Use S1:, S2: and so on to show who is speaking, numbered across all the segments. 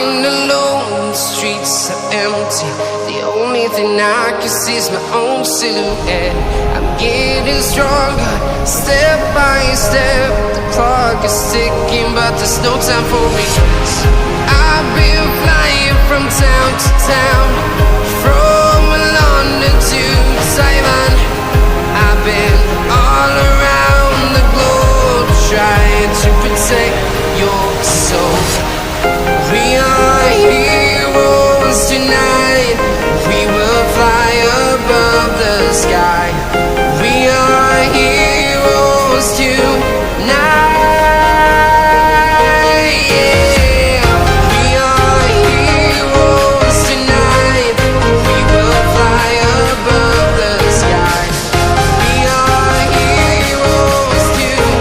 S1: walking alone, the streets are empty. The only thing I can see is my own silhouette. I'm getting stronger, step by step. The clock is ticking, but there's no time for regrets. I've been flying from town to town, from London to Taiwan. I've been all around the globe, trying to protect your soul. We are heroes tonight. We will fly above the sky. We are heroes tonight. Yeah. We are heroes tonight. We will fly above the sky. We are heroes tonight.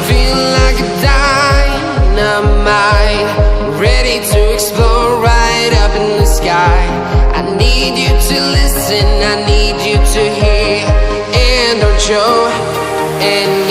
S1: Feel like a dynamite, ready to explode right up in the sky. I need you to listen, I need you to hear, and don't show. And